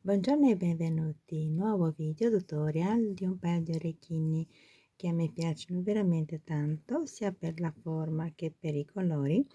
Buongiorno e benvenuti, nuovo video tutorial di un paio di orecchini che a me piacciono veramente tanto, sia per la forma che per i colori,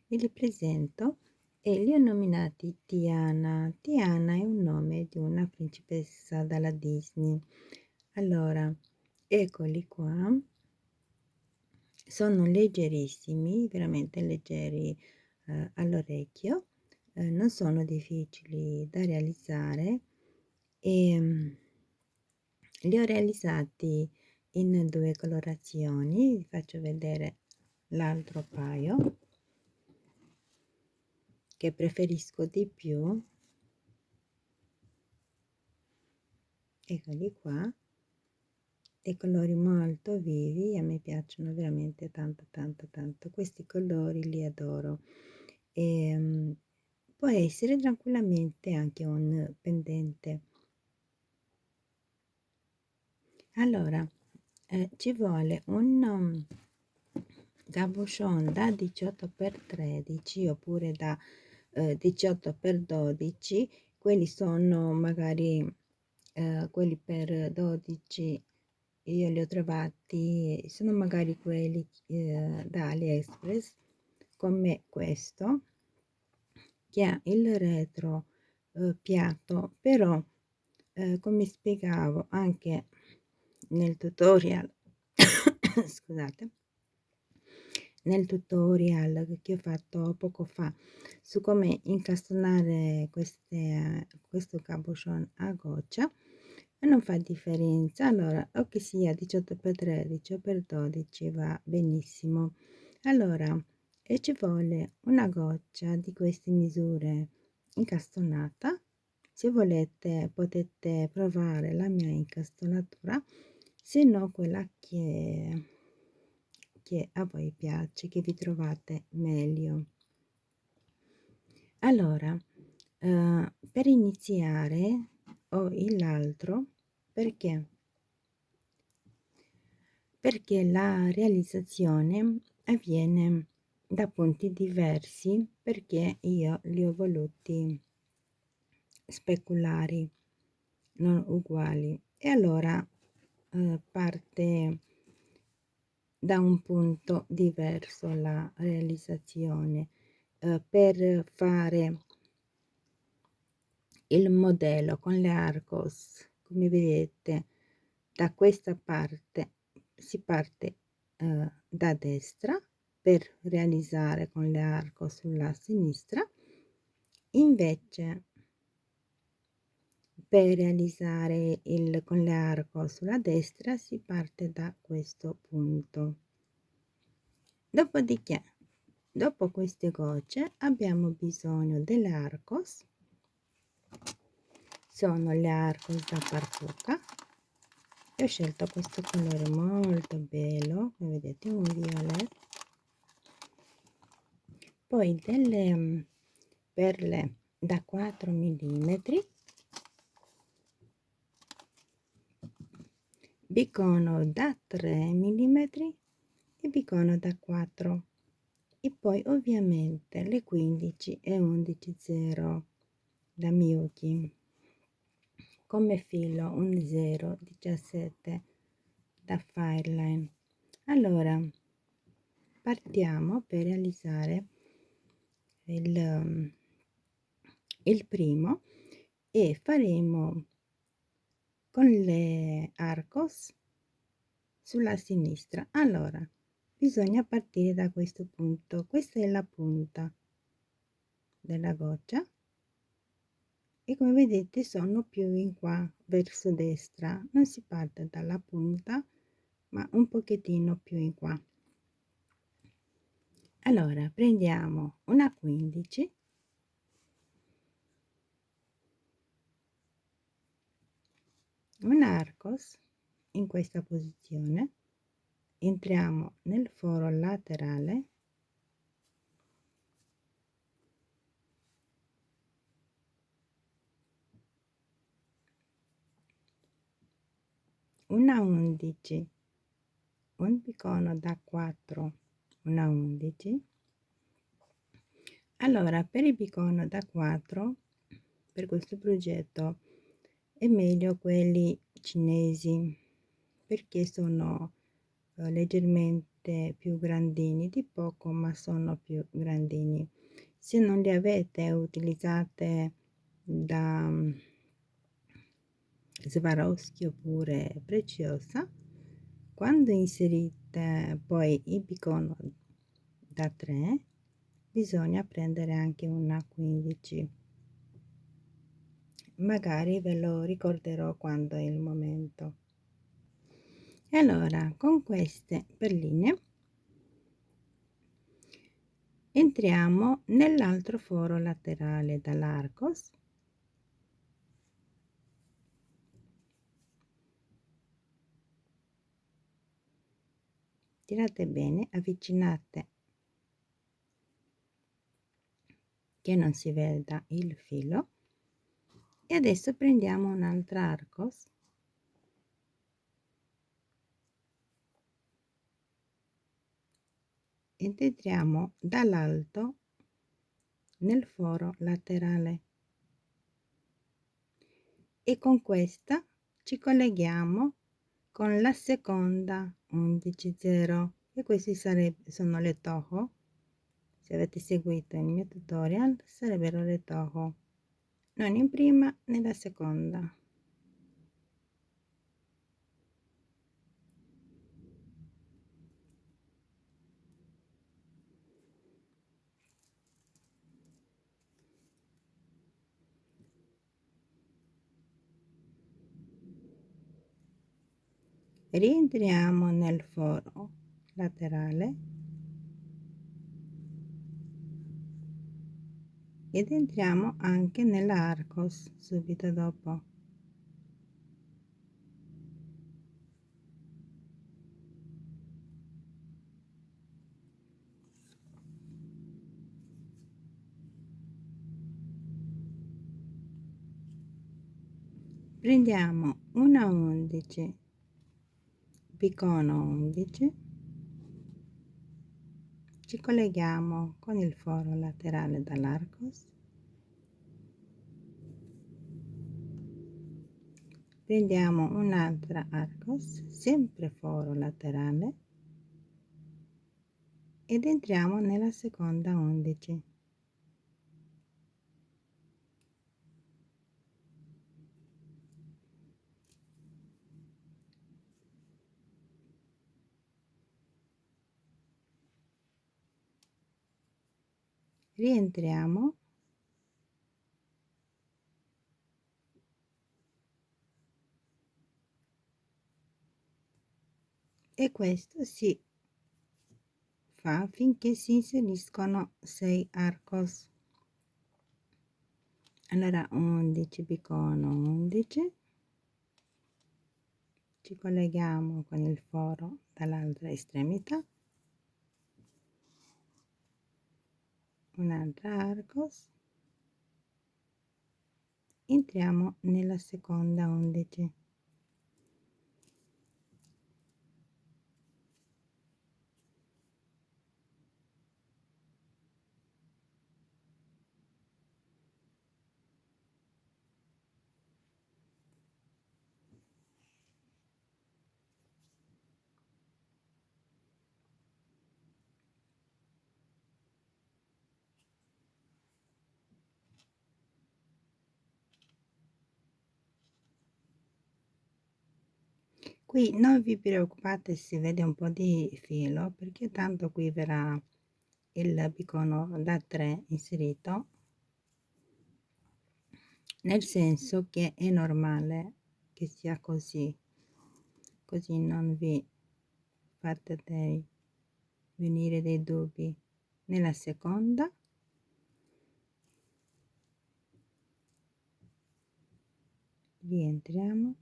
e li presento e li ho nominati Tiana. Tiana è un nome di una principessa dalla Disney. Allora, eccoli qua, sono leggerissimi, veramente leggeri all'orecchio, non sono difficili da realizzare e li ho realizzati in due colorazioni. Vi faccio vedere l'altro paio che preferisco di più, eccoli qua, dei colori molto vivi. A me piacciono veramente tanto tanto tanto questi colori, li adoro. e Può essere tranquillamente anche un pendente. Allora, ci vuole un cabochon da 18x13 oppure da 18x12. Quelli sono magari quelli per 12, io li ho trovati, sono magari quelli da AliExpress, come questo che ha il retro piatto, però come spiegavo anche nel tutorial scusate, nel tutorial che ho fatto poco fa su come incastonare questo cabochon a goccia, non fa differenza. Allora, o che sia 18x13 o per 12 va benissimo. Allora, e ci vuole una goccia di queste misure incastonata. Se volete potete provare la mia incastonatura, se no quella che a voi piace, che vi trovate meglio. Allora, per iniziare ho l'altro perché la realizzazione avviene da punti diversi, perché io li ho voluti speculari, non uguali, e allora parte da un punto diverso la realizzazione. Per fare il modello con le arcos, come vedete, da questa parte si parte da destra per realizzare con le arcos sulla sinistra, invece per realizzare il con le arcos sulla destra si parte da questo punto. Dopodiché, dopo queste gocce abbiamo bisogno delle arcos. Sono le arcos da parrucca e ho scelto questo colore molto bello, come vedete, un violet. Poi delle perle da 4 millimetri, bicono da 3 millimetri e bicono da 4, e poi ovviamente le 15 e 11 0 da Miyuki. Come filo un 0,17 da Fireline. Allora, partiamo per realizzare il primo, e faremo con le arcos sulla sinistra. Allora, bisogna partire da questo punto. Questa è la punta della goccia e come vedete sono più in qua verso destra, non si parte dalla punta ma un pochettino più in qua. Allora prendiamo una 15, un arcos in questa posizione, entriamo nel foro laterale, una 11, un picono da 4, una 11. Allora per il bicono da 4, per questo progetto è meglio quelli cinesi perché sono leggermente più grandini, di poco, ma sono più grandini. Se non li avete, utilizzate da Swarovski oppure Preziosa. Quando inserite poi il piccone da 3, bisogna prendere anche una 15. Magari ve lo ricorderò quando è il momento. E allora, con queste perline entriamo nell'altro foro laterale dall'arcos. Tirate bene, avvicinate che non si veda il filo, e adesso prendiamo un'altra arcos ed entriamo dall'alto nel foro laterale e con questa ci colleghiamo con la seconda 11,0, e questi sono le toho. Se avete seguito il mio tutorial sarebbero le toho, non in prima nella seconda. Rientriamo nel foro laterale ed entriamo anche nell'arcos subito dopo. Prendiamo una 11, piccone 11, ci colleghiamo con il foro laterale dall'arcos, prendiamo un'altra arcos, sempre foro laterale, ed entriamo nella seconda 11. Rientriamo e questo si fa finché si inseriscono 6 arcos. Allora 11, piccone 11, ci colleghiamo con il foro dall'altra estremità, un'altra arcos, entriamo nella seconda 11. Qui non vi preoccupate se vede un po' di filo, perché tanto qui verrà il piccone da 3 inserito, nel senso che è normale che sia così, così non vi fate venire dei dubbi. Nella seconda rientriamo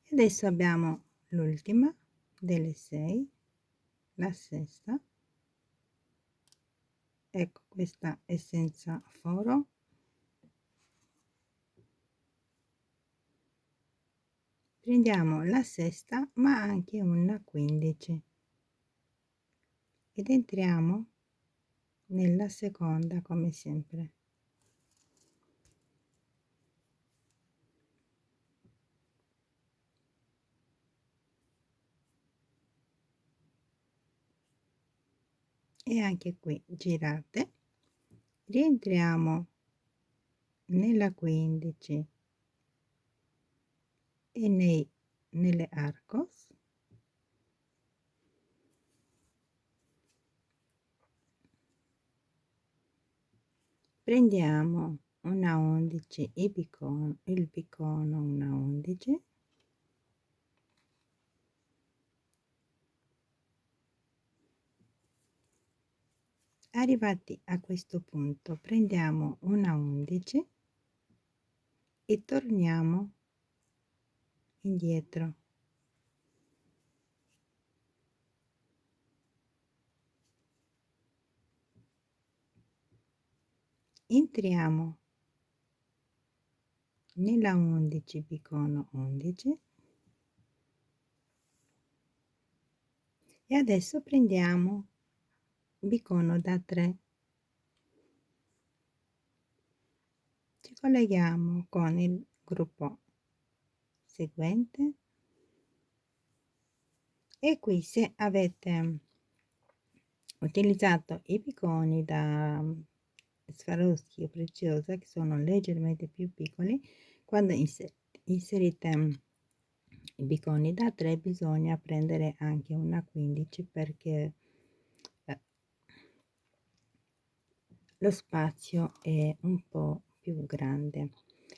e adesso abbiamo l'ultima delle 6, la sesta. Ecco, questa è senza foro. Prendiamo la sesta ma anche una 15 ed entriamo nella seconda come sempre. E anche qui girate, rientriamo nella 15 e nelle arcos, prendiamo una 11 il bicono una 11, arrivati a questo punto prendiamo una 11 e torniamo indietro, entriamo nella 11 bicono 11 e adesso prendiamo bicono da 3, ci colleghiamo con il gruppo seguente e qui se avete utilizzato i picconi da Swarovski o Preziosa che sono leggermente più piccoli, quando inserite i picconi da 3 bisogna prendere anche una 15 perché lo spazio è un po' più grande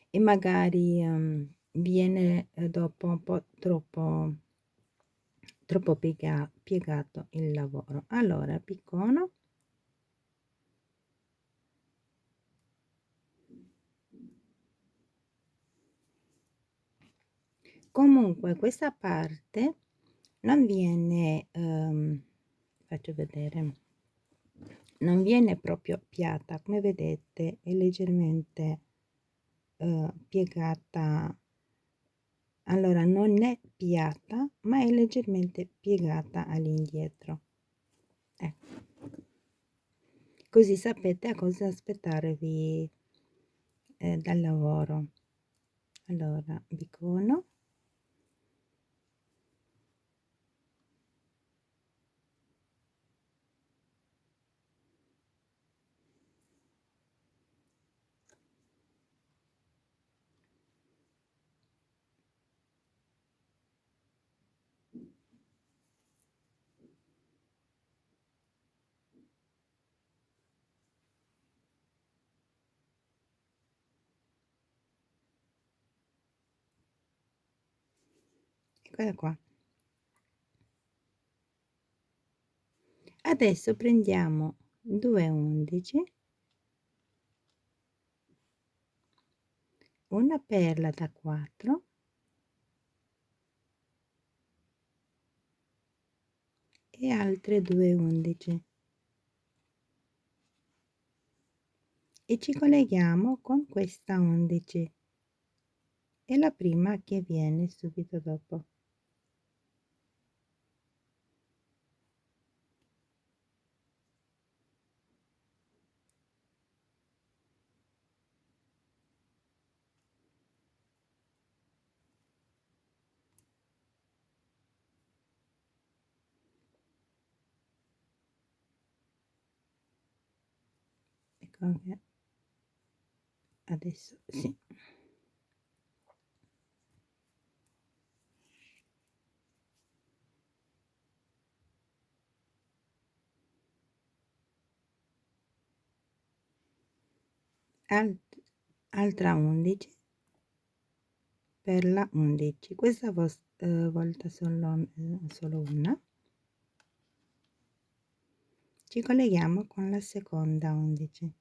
e magari viene dopo un po' troppo piegato il lavoro. Allora piccono, comunque questa parte non viene faccio vedere, non viene proprio piatta, come vedete è leggermente piegata. Allora non è piatta ma è leggermente piegata all'indietro, ecco, così sapete a cosa aspettarvi dal lavoro. Allora bicono, eccola qua. Adesso prendiamo 2 11, una perla da 4 e altre 2 11 e ci colleghiamo con questa 11 e la prima che viene subito dopo. Ecco che adesso sì. Altra 11, perla 11, questa volta solo una, ci colleghiamo con la seconda 11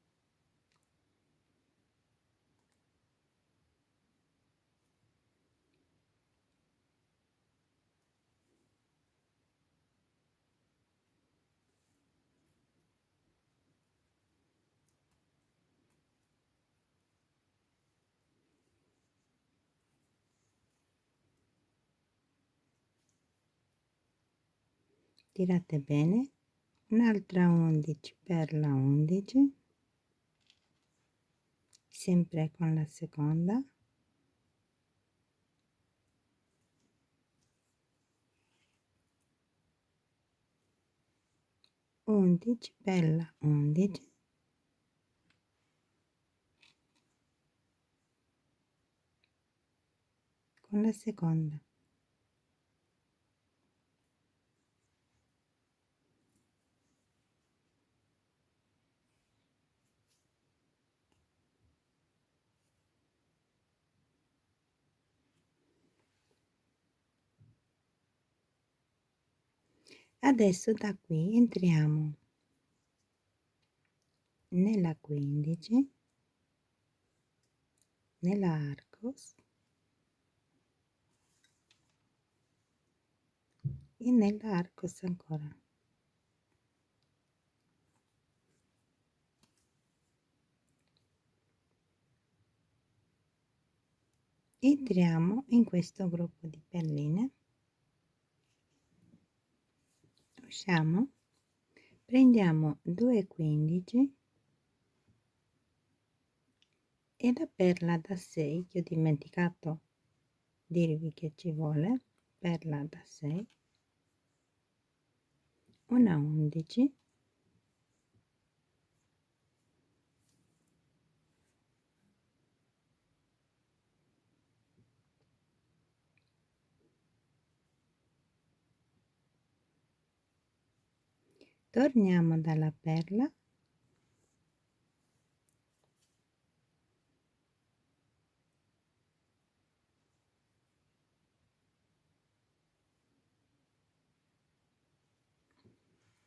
stirate bene, un'altra 11 per la 11, sempre con la seconda, undici per la 11, con la seconda, adesso da qui entriamo nella 15, nella arcos e nella arcos ancora. Entriamo in questo gruppo di perline, usciamo, prendiamo 2,15 e la perla da 6 che ho dimenticato dirvi che ci vuole, perla da 6, una 11, torniamo dalla perla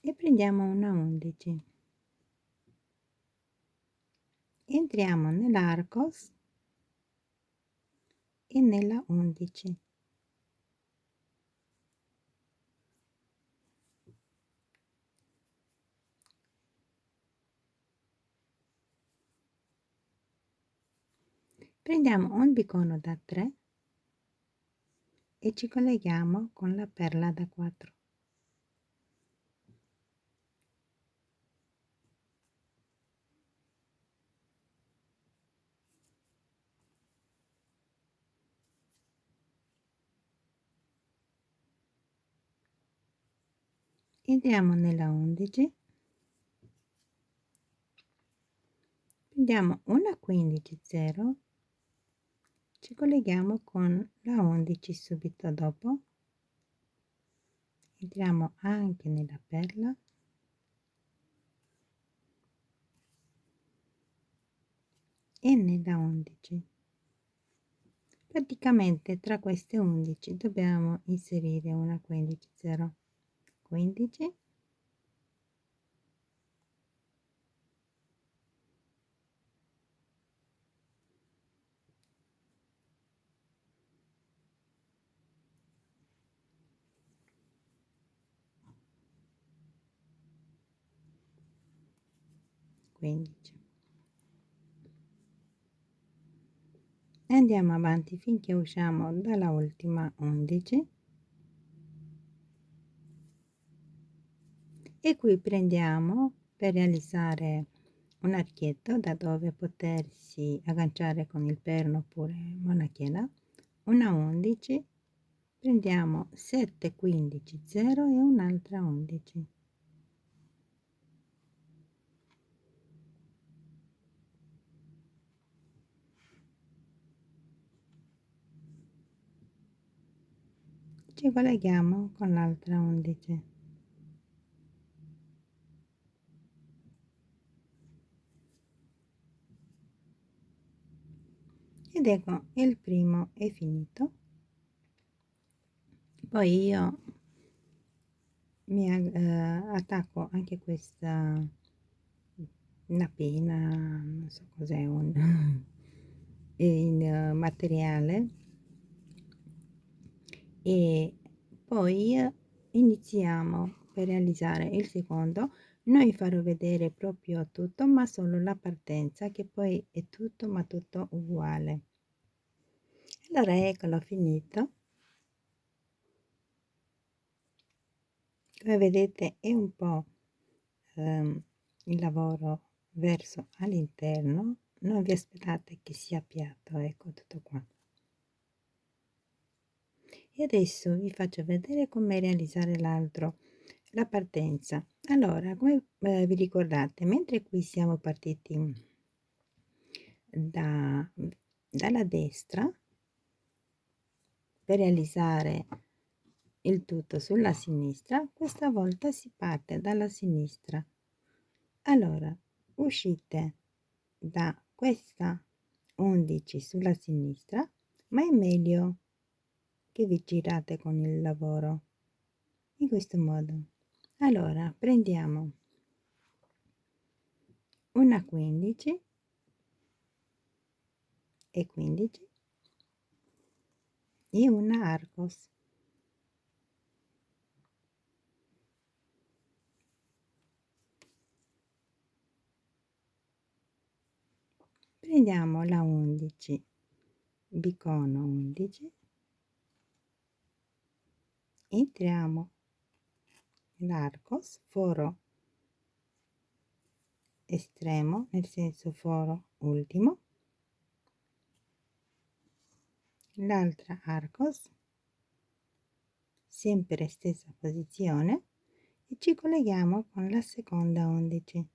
e prendiamo una 11, entriamo nell'arcos e nella 11, prendiamo un bicono da 3 e ci colleghiamo con la perla da 4. Entriamo nella 11, prendiamo una 15 0, ci colleghiamo con la 11 subito dopo, entriamo anche nella perla e nella 11. Praticamente tra queste 11 dobbiamo inserire una 15 0, 15, e andiamo avanti finché usciamo dalla ultima 11 e qui prendiamo per realizzare un archetto da dove potersi agganciare con il perno oppure monachella, una 11, prendiamo 7 15 0 e un'altra 11, ci colleghiamo con l'altra 11 ed ecco il primo è finito. Poi io mi attacco anche questa, una penna, non so cos'è, un in materiale, e poi iniziamo per realizzare il secondo. Noi farò vedere proprio tutto ma solo la partenza, che poi è tutto ma tutto uguale. Allora eccolo finito, Come vedete è un po' il lavoro verso all'interno, non vi aspettate che sia piatto, ecco tutto qua. E adesso vi faccio vedere come realizzare l'altro, la partenza. Allora, come vi ricordate, mentre qui siamo partiti da, dalla destra per realizzare il tutto sulla sinistra, questa volta si parte dalla sinistra. Allora, uscite da questa 11 sulla sinistra, ma è meglio che vi girate con il lavoro in questo modo. Allora, prendiamo una 15 e 15 e una Arcos. Prendiamo la 11 bicono 11, entriamo l'Arcos, foro estremo, nel senso foro ultimo, l'altra Arcos, sempre stessa posizione, e ci colleghiamo con la seconda 11.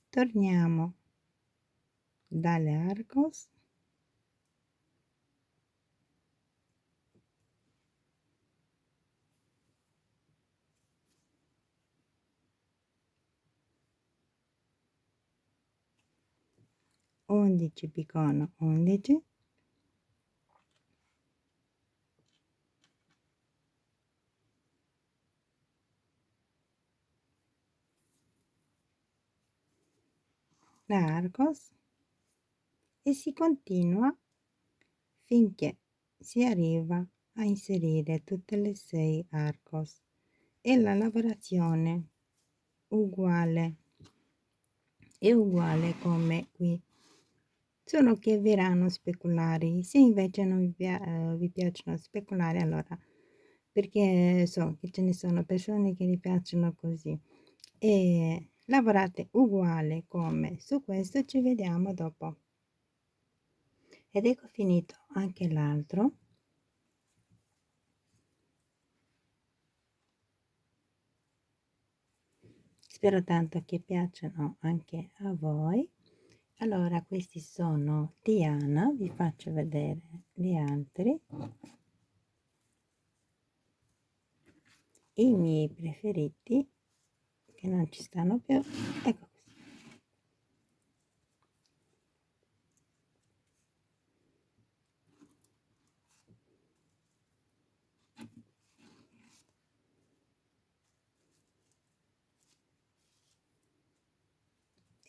Torniamo dalle Arcos, undici bicono 11, la Arcos, e si continua finché si arriva a inserire tutte le 6 Arcos e la lavorazione uguale è uguale come qui, solo che verranno speculari. Se invece non vi piacciono speculari, allora, perché so che ce ne sono persone che gli piacciono così, e lavorate uguale come su questo. Ci vediamo dopo. Ed ecco finito anche l'altro. Spero tanto che piacciono anche a voi. Allora, questi sono Diana, vi faccio vedere gli altri, i miei preferiti che non ci stanno più. Ecco così.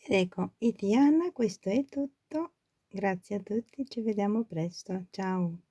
Ed ecco, e Diana, questo è tutto. Grazie a tutti, ci vediamo presto. Ciao.